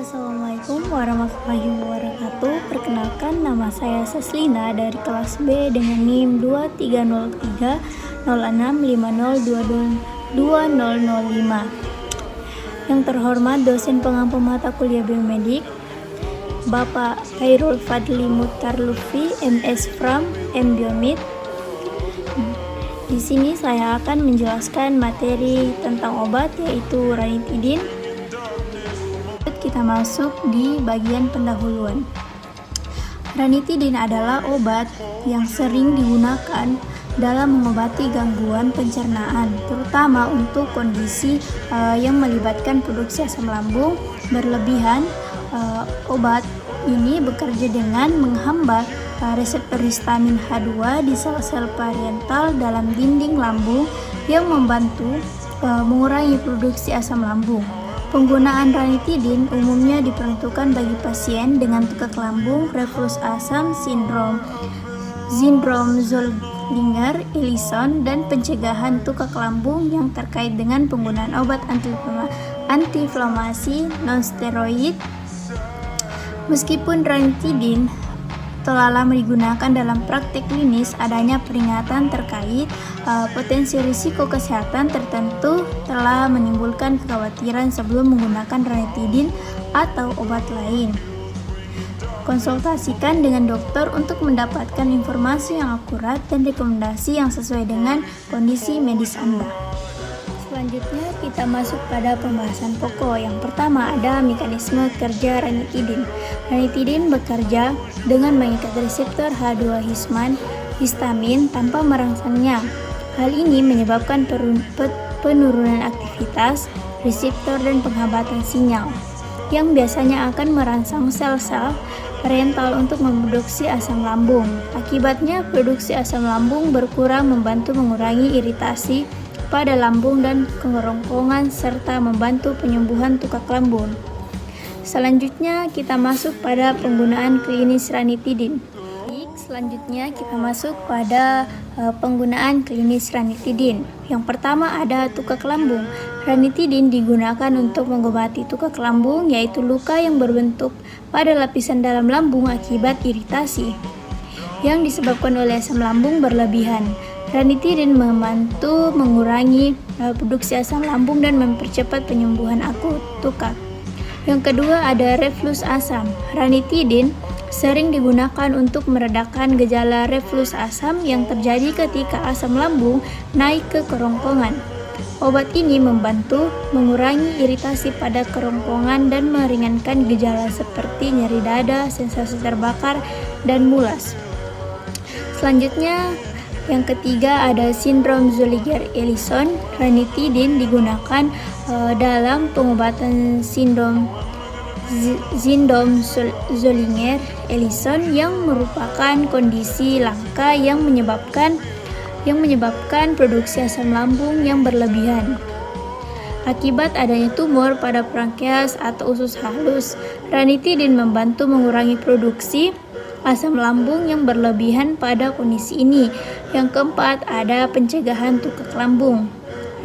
Assalamualaikum warahmatullahi wabarakatuh. Perkenalkan, nama saya Saslina dari kelas B dengan NIM 23030650222005. Yang terhormat dosen pengampu mata kuliah biomedik Bapak Khairul Fadli Mukhtar Lutfi, MS Fram, M Biomid. Di sini saya akan menjelaskan materi tentang obat, yaitu ranitidin. Kita masuk di bagian pendahuluan. Ranitidin adalah obat yang sering digunakan dalam mengobati gangguan pencernaan, terutama untuk kondisi yang melibatkan produksi asam lambung berlebihan. Obat ini bekerja dengan menghambat reseptor histamin H2 di sel-sel parietal dalam dinding lambung yang membantu mengurangi produksi asam lambung. Penggunaan ranitidin umumnya diperuntukkan bagi pasien dengan tukak lambung, reflux asam, sindrom Zollinger-Ellison, dan pencegahan tukak lambung yang terkait dengan penggunaan obat antiinflamasi non-steroid. Meskipun ranitidin telah lama digunakan dalam praktik klinis, adanya peringatan terkait potensi risiko kesehatan tertentu telah menimbulkan kekhawatiran sebelum menggunakan ranitidin atau obat lain. Konsultasikan dengan dokter untuk mendapatkan informasi yang akurat dan rekomendasi yang sesuai dengan kondisi medis Anda. Selanjutnya kita masuk pada pembahasan pokok. Yang pertama ada mekanisme kerja ranitidin. Ranitidin bekerja dengan mengikat reseptor H2 histamin tanpa merangsangnya. Hal ini menyebabkan penurunan aktivitas reseptor dan penghambatan sinyal, yang biasanya akan merangsang sel-sel parietal untuk memproduksi asam lambung. Akibatnya, produksi asam lambung berkurang, membantu mengurangi iritasi pada lambung dan kerongkongan serta membantu penyembuhan tukak lambung. Selanjutnya kita masuk pada penggunaan klinis ranitidin. Penggunaan klinis ranitidin. Yang pertama ada tukak lambung. Ranitidin digunakan untuk mengobati tukak lambung, yaitu luka yang berbentuk pada lapisan dalam lambung akibat iritasi yang disebabkan oleh asam lambung berlebihan. Ranitidin membantu mengurangi produksi asam lambung dan mempercepat penyembuhan akut tukak. Yang kedua ada reflux asam. Ranitidin sering digunakan untuk meredakan gejala reflux asam yang terjadi ketika asam lambung naik ke kerongkongan. Obat ini membantu mengurangi iritasi pada kerongkongan dan meringankan gejala seperti nyeri dada, sensasi terbakar, dan mulas. Selanjutnya yang ketiga ada sindrom Zollinger-Ellison. Ranitidin digunakan dalam pengobatan sindrom Zollinger-Ellison yang merupakan kondisi langka yang menyebabkan produksi asam lambung yang berlebihan akibat adanya tumor pada pankreas atau usus halus. Ranitidin membantu mengurangi produksi asam lambung yang berlebihan pada kondisi ini. Yang keempat ada pencegahan tukak lambung.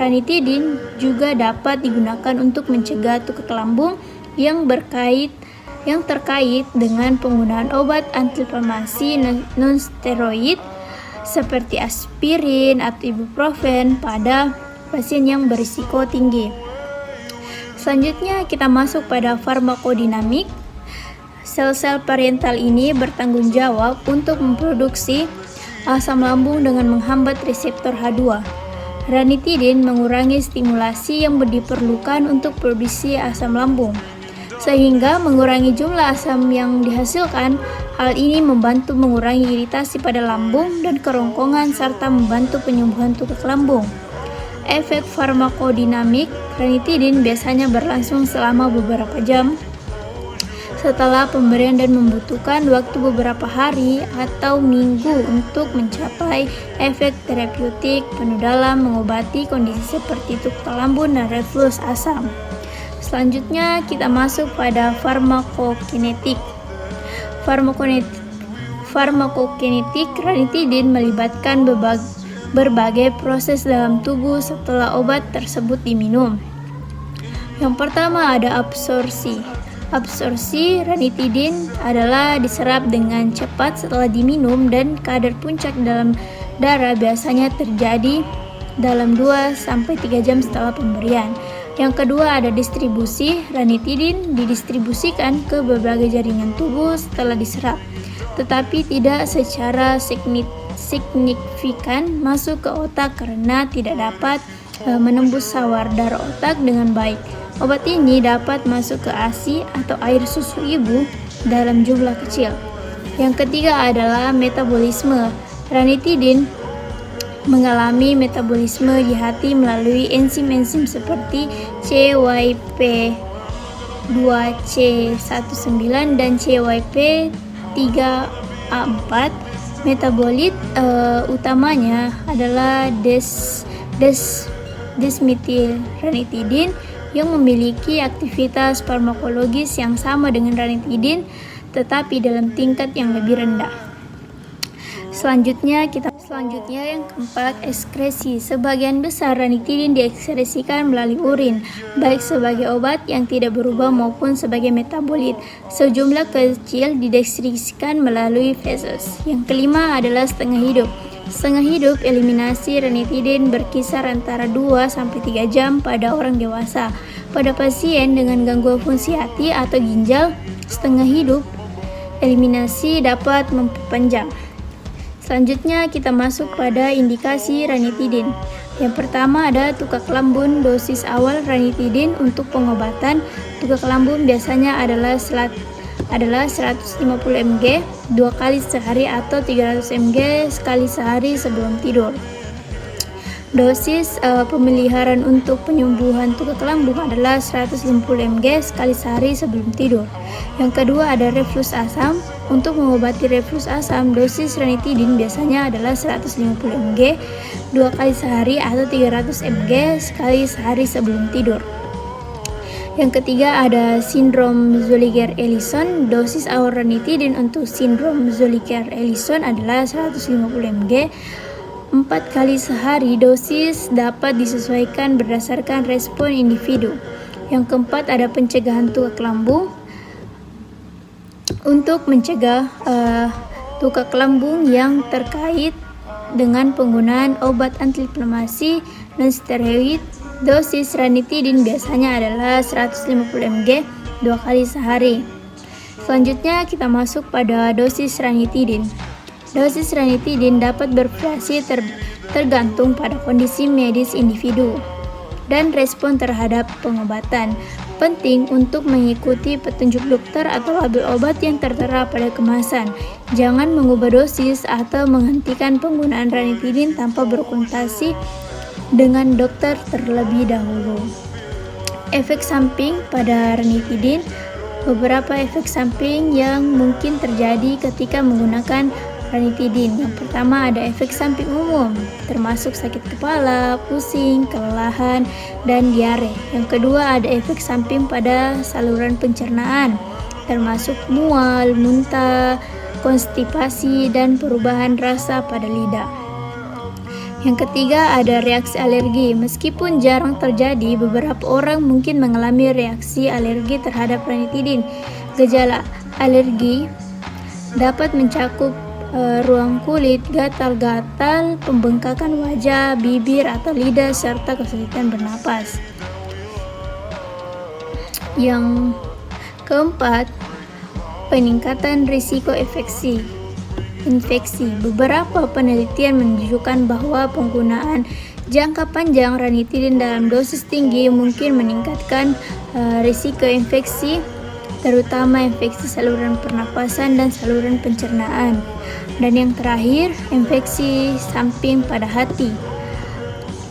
Ranitidin juga dapat digunakan untuk mencegah tukak lambung yang terkait dengan penggunaan obat antiinflamasi non-steroid seperti aspirin atau ibuprofen pada pasien yang berisiko tinggi. Selanjutnya kita masuk pada farmakodinamik. Sel-sel parietal ini bertanggung jawab untuk memproduksi asam lambung dengan menghambat reseptor H2. Ranitidin mengurangi stimulasi yang diperlukan untuk produksi asam lambung, sehingga mengurangi jumlah asam yang dihasilkan. Hal ini membantu mengurangi iritasi pada lambung dan kerongkongan serta membantu penyembuhan tukak lambung. Efek farmakodinamik ranitidin biasanya berlangsung selama beberapa jam setelah pemberian dan membutuhkan waktu beberapa hari atau minggu untuk mencapai efek terapeutik penuh dalam mengobati kondisi seperti tukak lambung dan reflux asam. Selanjutnya kita masuk pada farmakokinetik. Farmakokinetik ranitidin melibatkan berbagai proses dalam tubuh setelah obat tersebut diminum. Yang pertama ada absorpsi. Absorpsi ranitidin adalah diserap dengan cepat setelah diminum dan kadar puncak dalam darah biasanya terjadi dalam 2-3 jam setelah pemberian. Yang kedua ada distribusi. Ranitidin didistribusikan ke berbagai jaringan tubuh setelah diserap, tetapi tidak secara signifikan masuk ke otak karena tidak dapat menembus sawar darah otak dengan baik. Obat ini dapat masuk ke ASI atau air susu ibu dalam jumlah kecil. Yang ketiga adalah metabolisme. Ranitidin mengalami metabolisme di hati melalui enzim-enzim seperti CYP2C19 dan CYP3A4. Metabolit utamanya adalah desmethylranitidin yang memiliki aktivitas farmakologis yang sama dengan ranitidin tetapi dalam tingkat yang lebih rendah. Selanjutnya yang keempat, ekskresi. Sebagian besar ranitidin diekskresikan melalui urin, baik sebagai obat yang tidak berubah maupun sebagai metabolit. Sejumlah kecil diekskresikan melalui feses. Yang kelima adalah setengah hidup. Setengah hidup eliminasi ranitidin berkisar antara 2-3 jam pada orang dewasa. Pada pasien dengan gangguan fungsi hati atau ginjal, setengah hidup eliminasi dapat memperpanjang. Selanjutnya kita masuk pada indikasi ranitidin. Yang pertama ada tukak lambun. Dosis awal ranitidin untuk pengobatan tukak lambun biasanya adalah 150 mg 2 kali sehari atau 300 mg sekali sehari sebelum tidur. Dosis pemeliharaan untuk penyembuhan tukak lambung adalah 150 mg sekali sehari sebelum tidur. Yang kedua ada reflux asam. Untuk mengobati reflux asam, dosis ranitidin biasanya adalah 150 mg 2 kali sehari atau 300 mg sekali sehari sebelum tidur. Yang ketiga ada sindrom Zolliger-Ellison. Dosis awal ranitidin untuk sindrom Zolliger-Ellison adalah 150 mg 4 kali sehari. Dosis dapat disesuaikan berdasarkan respon individu. Yang keempat ada pencegahan tukak lambung. Untuk mencegah tukak lambung yang terkait dengan penggunaan obat antiinflamasi dan steroid, dosis ranitidin biasanya adalah 150 mg 2 kali sehari. Selanjutnya kita masuk pada dosis ranitidin. Dosis ranitidin dapat bervariasi tergantung pada kondisi medis individu dan respon terhadap pengobatan. Penting untuk mengikuti petunjuk dokter atau label obat yang tertera pada kemasan. Jangan mengubah dosis atau menghentikan penggunaan ranitidin tanpa berkonsultasi dengan dokter terlebih dahulu. Efek samping pada ranitidin. Beberapa efek samping yang mungkin terjadi ketika menggunakan ranitidin. Yang pertama ada efek samping umum, termasuk sakit kepala, pusing, kelelahan, dan diare. Yang kedua ada efek samping pada saluran pencernaan, termasuk mual, muntah, konstipasi, dan perubahan rasa pada lidah. Yang ketiga ada reaksi alergi. Meskipun jarang terjadi, beberapa orang mungkin mengalami reaksi alergi terhadap ranitidin. Gejala alergi dapat mencakup ruang kulit, gatal-gatal, pembengkakan wajah, bibir atau lidah, serta kesulitan bernapas. Yang keempat, peningkatan risiko infeksi. Beberapa penelitian menunjukkan bahwa penggunaan jangka panjang ranitidin dalam dosis tinggi mungkin meningkatkan risiko infeksi, terutama infeksi saluran pernapasan dan saluran pencernaan. Dan yang terakhir, infeksi samping pada hati.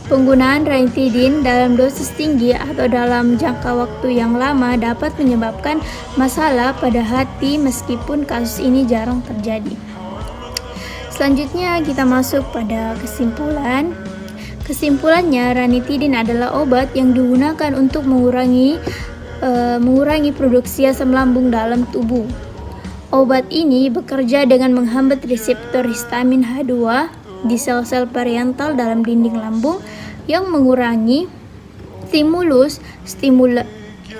Penggunaan ranitidin dalam dosis tinggi atau dalam jangka waktu yang lama dapat menyebabkan masalah pada hati meskipun kasus ini jarang terjadi. Selanjutnya kita masuk pada kesimpulan. Kesimpulannya, ranitidin adalah obat yang digunakan untuk mengurangi produksi asam lambung dalam tubuh. Obat ini bekerja dengan menghambat reseptor histamin H2 di sel-sel parietal dalam dinding lambung yang mengurangi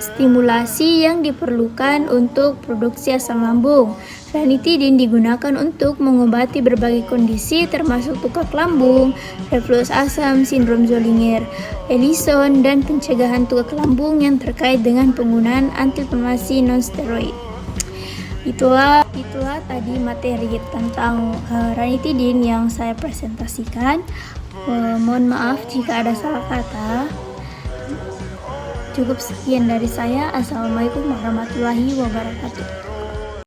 stimulasi yang diperlukan untuk produksi asam lambung. Ranitidin digunakan untuk mengobati berbagai kondisi termasuk tukak lambung, reflux asam, sindrom Zollinger, Ellison, dan pencegahan tukak lambung yang terkait dengan penggunaan antiinflamasi non-steroid. Itulah tadi materi tentang ranitidin yang saya presentasikan. Mohon maaf jika ada salah kata. Cukup sekian dari saya. Assalamualaikum warahmatullahi wabarakatuh.